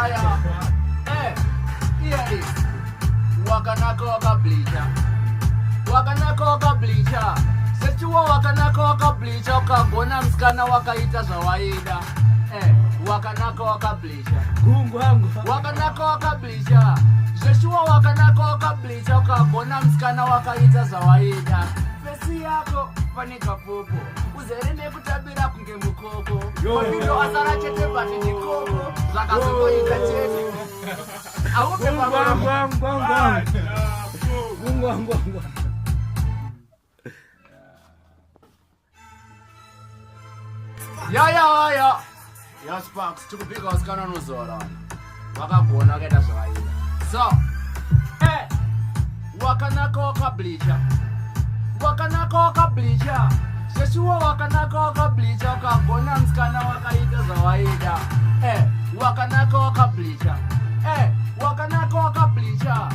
ya. Hear this. Wakanaka wakableacher. Wakanaka wakableacher. Sechuwa wakanaka wakableacher. Ukagona msikana wakaita zawaida. Wakanaka wakableacher. Wakanaka wakableacher. Sechuwa wakanaka wakableacher. Ukagona msikana wakaita zawaida. Fesi yako fanika popo. Uzerene kutabira kunge mukoko. Mabino asara chete bati nikoko. Zaka soko ikachete. Aupe pangwa. Ya Sparks, tukupika wasikana nuzora. Wakagona wakaita zvawaida. So, wakanaka wakableacher. Wakanaka wakableacher. Seshuwa wakanaka wakableacher. Ukagona msikana wakaita zawaida. Wakanaka wakableacher. Wakanaka wakableacher.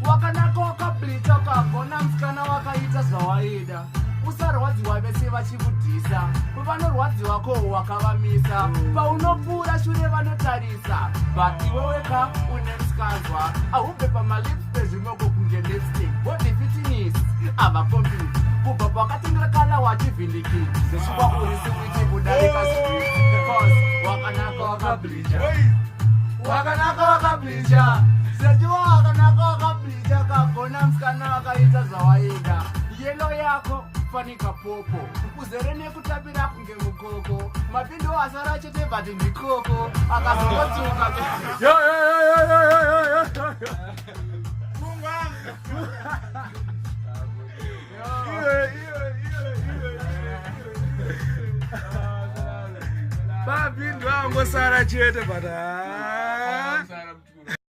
Wakanaka wakableacher. Ukagona msikana wakaita zawaida. Usarwadziwa vese vachivudhisa. Vanorwadziwa ko wakavamisa. Paunopfuura shure vanotarisa. But iwe weka une msikazwa. Aupe pamalips pezvinoko kunge lipstick. Body fitness avakompute. Kubva pakatengera kala wachivhindiki. Zeshuwa urisi kuiti kudarika street. Cause wakanaka wakableacher. Wakanaka wakableacher. Sejuwa wakanaka wakableacher. Kagona msikana wakaita zawaida. Yelo yako fanika popo. Uzerene kutabira kunge mukoko. Mapindo asara chete bati nikoko. Akazotuka. Yo. Mapindo angosara chete bati.